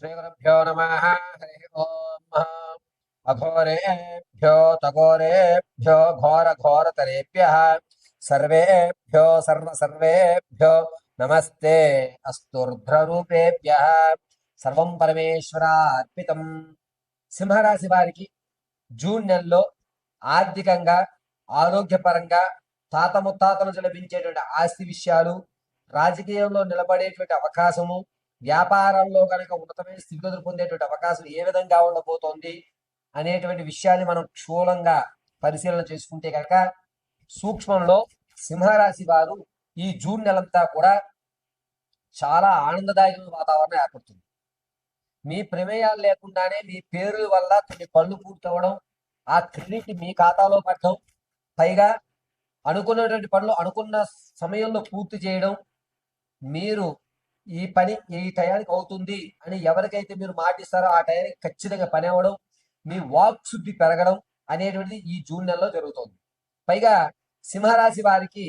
श्रीगुरुभ्यो नमः हरिः ओम् अघोरेभ्यो तघोरेभ्यो घोरघोरतरेभ्यः सर्वेभ्यो सर्वेभ्यो नमस्ते अस्तुर्ध्ररूपेभ्यः సర్వం పరమేశ్వరార్పితం. సింహరాశి వారికి జూన్ నెలలో ఆర్థికంగా ఆరోగ్యపరంగా తాత ముత్తాతల నుంచి లభించేటువంటి ఆస్తి విషయాలు, రాజకీయంలో నిలబడేటువంటి అవకాశము, వ్యాపారంలో కనుక ఉన్నతమైన స్థితిగతులు పొందేటువంటి అవకాశం ఏ విధంగా ఉండబోతోంది అనేటువంటి విషయాన్ని మనం క్షూలంగా పరిశీలన చేసుకుంటే కనుక సూక్ష్మంలో సింహరాశి వారు ఈ జూన్ నెలంతా కూడా చాలా ఆనందదాయకమైన వాతావరణం ఏర్పడుతుంది. మీ ప్రమేయాలు లేకుండానే మీ పేరుల వల్ల కొన్ని పనులు పూర్తవడం, ఆ క్రెడిట్ మీ ఖాతాలో పడటం, పైగా అనుకున్నటువంటి పనులు అనుకున్న సమయంలో పూర్తి చేయడం, మీరు ఈ పని ఈ టయానికి అవుతుంది అని ఎవరికైతే మీరు మాటిస్తారో ఆ టయానికి ఖచ్చితంగా పని అవ్వడం, మీ వాక్ శుద్ధి పెరగడం అనేటువంటిది ఈ జూన్ నెలలో జరుగుతుంది. పైగా సింహరాశి వారికి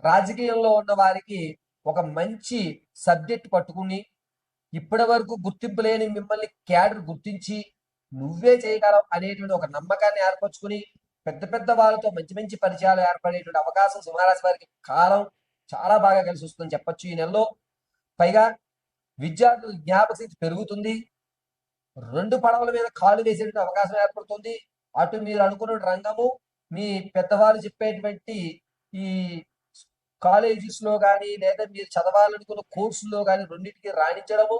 రాజకీయంలో ఉన్న వారికి ఒక మంచి సబ్జెక్ట్ పట్టుకుని ఇప్పటి వరకు గుర్తింపు లేని మిమ్మల్ని క్యాడర్ గుర్తించి నువ్వే చేయగలవు అనేటువంటి ఒక నమ్మకాన్ని ఏర్పరచుకుని పెద్ద పెద్ద వాళ్ళతో మంచి మంచి పరిచయాలు ఏర్పడేటువంటి అవకాశం సింహరాశి వారికి కాలం చాలా బాగా కలిసి వస్తుందని చెప్పొచ్చు ఈ నెలలో. పైగా విద్యార్థులు జ్ఞాపక శక్తి పెరుగుతుంది. రెండు పడవల మీద కాలు వేసేటువంటి అవకాశం ఏర్పడుతుంది. అటు మీరు అనుకున్న రంగము, మీ పెద్దవాళ్ళు చెప్పేటువంటి ఈ కాలేజెస్ లో కానీ లేదా మీరు చదవాలనుకున్న కోర్సుల్లో కానీ రెండింటికి రాణించడము,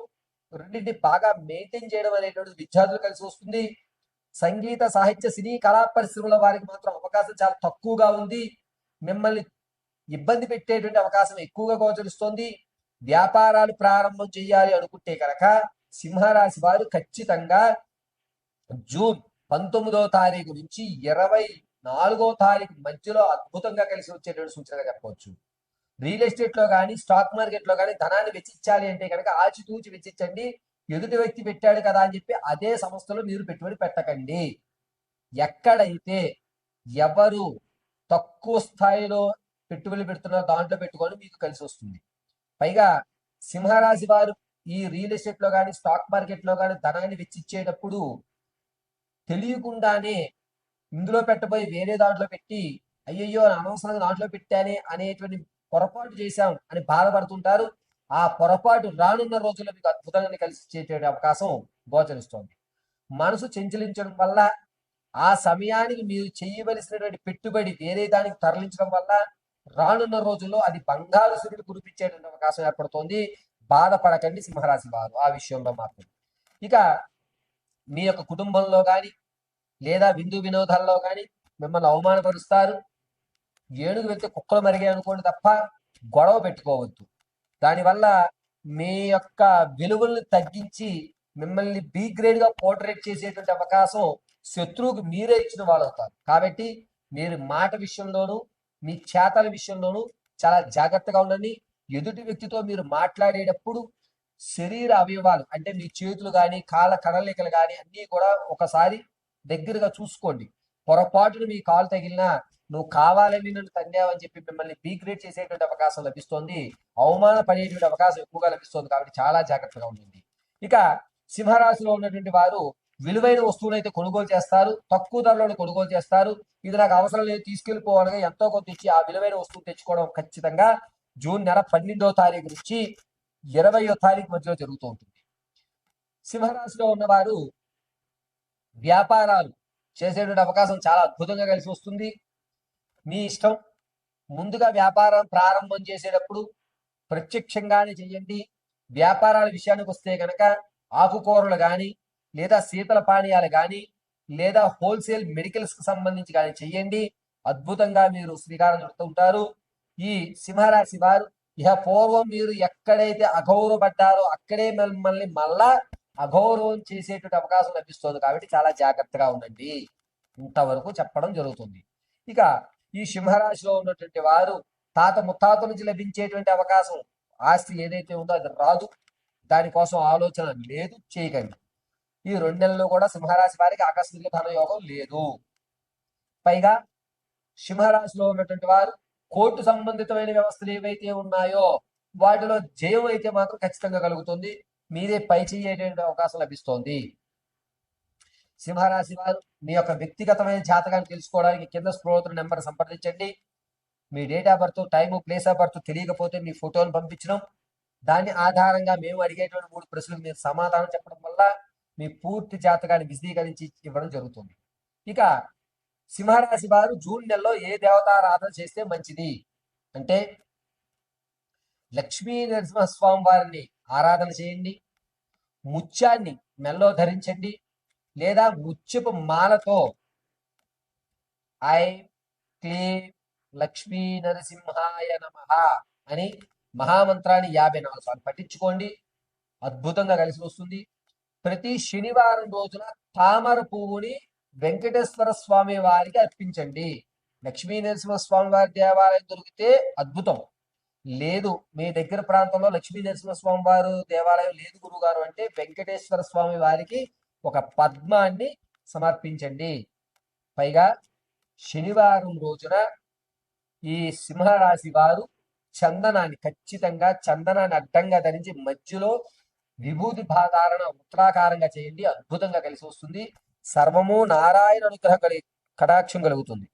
రెండింటిని బాగా మెయింటైన్ చేయడం అనేటువంటి విద్యార్థులు కలిసి వస్తుంది. సంగీత సాహిత్య సినీ కళా పరిశ్రమల వారికి మాత్రం అవకాశం చాలా తక్కువగా ఉంది. మిమ్మల్ని ఇబ్బంది పెట్టేటువంటి అవకాశం ఎక్కువగా గోచరిస్తోంది. వ్యాపారాలు ప్రారంభం చేయాలి అనుకుంటే కనుక సింహరాశి వారు ఖచ్చితంగా జూన్ 19వ తారీఖు నుంచి 24వ తారీఖు మధ్యలో అద్భుతంగా కలిసి వచ్చేటువంటి సూచనగా చెప్పవచ్చు. రియల్ ఎస్టేట్ లో కానీ స్టాక్ మార్కెట్ లో కానీ ధనాన్ని వెచ్చించాలి అంటే కనుక ఆచితూచి వెచ్చించండి. ఎదుటి వ్యక్తి పెట్టాడు కదా అని చెప్పి అదే సంస్థలో మీరు పెట్టుబడి పెట్టకండి. ఎక్కడైతే ఎవరు తక్కువ స్థాయిలో పెట్టుబడి పెడుతున్నారో దాంట్లో పెట్టుకొని మీకు కలిసి వస్తుంది. పైగా సింహరాశి వారు ఈ రియల్ ఎస్టేట్ లో కానీ స్టాక్ మార్కెట్ లో కానీ ధనాన్ని వెచ్చించేటప్పుడు తెలియకుండానే ఇందులో పెట్టబోయి వేరే దాంట్లో పెట్టి అయ్యయ్యో అనవసరంగా దాంట్లో పెట్టానే అనేటువంటి పొరపాటు చేశాం అని బాధపడుతుంటారు. ఆ పొరపాటు రానున్న రోజుల్లో మీకు అద్భుతంగా కలిసి చేసే అవకాశం గోచరిస్తోంది. మనసు చెంచలించడం వల్ల ఆ సమయానికి మీరు చేయవలసినటువంటి పెట్టుబడి వేరే దానికి తరలించడం వల్ల రానున్న రోజుల్లో అది బంగారు సిరులు కురిపించేటువంటి అవకాశం ఏర్పడుతోంది. బాధపడకండి సింహరాశి వారు ఆ విషయంలో మాత్రం. ఇక మీ యొక్క కుటుంబంలో కానీ లేదా విందు వినోదాల్లో కానీ మిమ్మల్ని అవమానపరుస్తారు. ఏనుగు వెళ్తే కుక్కలు మరిగాయి అనుకోండి తప్ప గొడవ పెట్టుకోవద్దు. దానివల్ల మీ యొక్క విలువల్ని తగ్గించి మిమ్మల్ని బి గ్రేడ్ గా పోర్ట్రేట్ చేసేటువంటి అవకాశం శత్రువుకు మీరే ఇచ్చిన వాళ్ళు అవుతారు. కాబట్టి మీరు మాట విషయంలోనూ మీ చేతల విషయంలోనూ చాలా జాగ్రత్తగా ఉండండి. ఎదుటి వ్యక్తితో మీరు మాట్లాడేటప్పుడు శరీర అవయవాలు అంటే మీ చేతులు కానీ కాళ్ళ కదలికలు కానీ అన్నీ కూడా ఒకసారి దగ్గరగా చూసుకోండి. పొరపాటును మీ కాలు తగిలినా నువ్వు కావాలని నన్ను తన్నావని చెప్పి మిమ్మల్ని బీగ్రేడ్ చేసేటువంటి అవకాశం లభిస్తోంది. అవమానపడేటువంటి అవకాశం ఎక్కువగా లభిస్తుంది. కాబట్టి చాలా జాగ్రత్తగా ఉంటుంది. ఇక సింహరాశిలో ఉన్నటువంటి వారు విలువైన వస్తువులు అయితే కొనుగోలు చేస్తారు, తక్కువ ధరలో కొనుగోలు చేస్తారు. ఇది నాకు అవసరం లేదు తీసుకెళ్లిపోవాలని ఎంతో కొంత ఇచ్చి ఆ విలువైన వస్తువు తెచ్చుకోవడం ఖచ్చితంగా జూన్ నెల 12వ తారీఖు నుంచి 20వ తారీఖు మధ్యలో జరుగుతూ ఉంటుంది. సింహరాశిలో ఉన్నవారు వ్యాపారాలు చేసేటువంటి అవకాశం చాలా అద్భుతంగా కలిసి వస్తుంది. మీ ఇష్టం. ముందుగా వ్యాపారం ప్రారంభం చేసేటప్పుడు ప్రత్యక్షంగానే చేయండి. వ్యాపారాల విషయానికి వస్తే కనుక ఆకుకూరలు కానీ లేదా శీతల పానీయాలు కానీ లేదా హోల్సేల్ మెడికల్స్ కి సంబంధించి కానీ చెయ్యండి. అద్భుతంగా మీరు శ్రీకారం చుడుతుంటారు. ఈ సింహరాశి వారు ఇహ పూర్వం మీరు ఎక్కడైతే అగౌరవపడ్డారో అక్కడే మిమ్మల్ని మళ్ళా అగౌరవం చేసేటువంటి అవకాశం లభిస్తుంది. కాబట్టి చాలా జాగ్రత్తగా ఉండండి. ఇంతవరకు చెప్పడం జరుగుతుంది. ఇక ఈ సింహరాశిలో ఉన్నటువంటి వారు తాత ముత్తాత నుంచి లభించేటువంటి అవకాశం ఆస్తి ఏదైతే ఉందో అది రాదు. దానికోసం ఆలోచన లేదు, చేయకండి. ఈ 2 నెలల్లో కూడా సింహరాశి వారికి ఆకస్మిక ధనయోగం లేదు. పైగా సింహరాశిలో ఉన్నటువంటి వారు కోర్టు సంబంధితమైన వ్యవస్థలు ఏవైతే ఉన్నాయో వాటిలో జయం అయితే మాత్రం ఖచ్చితంగా కలుగుతుంది. మీదే పై చేయేటువంటి అవకాశం లభిస్తోంది. సింహరాశి వారు మీ యొక్క వ్యక్తిగతమైన జాతకాన్ని తెలుసుకోవడానికి కింద స్క్రోల్ అవుతున్న నెంబర్ సంప్రదించండి. మీ date of birth, time, place of birth తెలియకపోతే మీ ఫోటోలు పంపించడం, దాని ఆధారంగా మేము అడిగేటువంటి 3 ప్రశ్నలకు మీరు సమాధానం చెప్పడం వల్ల మీ పూర్తి జాతకాన్ని విశదీకరించి ఇవ్వడం జరుగుతుంది. ఇక సింహరాశి వారు జూన్ నెలలో ఏ దేవతారాధన చేస్తే మంచిది అంటే, లక్ష్మీ నరసింహస్వామి వారిని ఆరాధన చేయండి, ముత్యాన్ని మెల్లో ధరించండి, లేదా ముత్యపు మాలతో ఐ క్లీం లక్ష్మీ నరసింహాయ నమః అని మహామంత్రాన్ని 54 సార్లు పఠించుకోండి. అద్భుతంగా కలిసి వస్తుంది. ప్రతి శనివారం రోజున తామర పువ్వుని వెంకటేశ్వర స్వామి వారికి అర్పించండి. లక్ష్మీ నరసింహ స్వామి వారి దేవాలయం దొరికితే అద్భుతం. లేదు, మీ దగ్గర ప్రాంతంలో లక్ష్మీ నరసింహ స్వామి వారు దేవాలయం లేదు గురుగారు అంటే వెంకటేశ్వర స్వామి వారికి ఒక పద్మాన్ని సమర్పించండి. పైగా శనివారం రోజున ఈ సింహరాశి వారు ఖచ్చితంగా చందనాన్ని అడ్డంగా ధరించి మధ్యలో విభూతి భాగాలను ఉత్తరాకారంగా చేయండి. అద్భుతంగా కలిసి వస్తుంది. సర్వము నారాయణ అనుగ్రహ కటాక్షం కలుగుతుంది.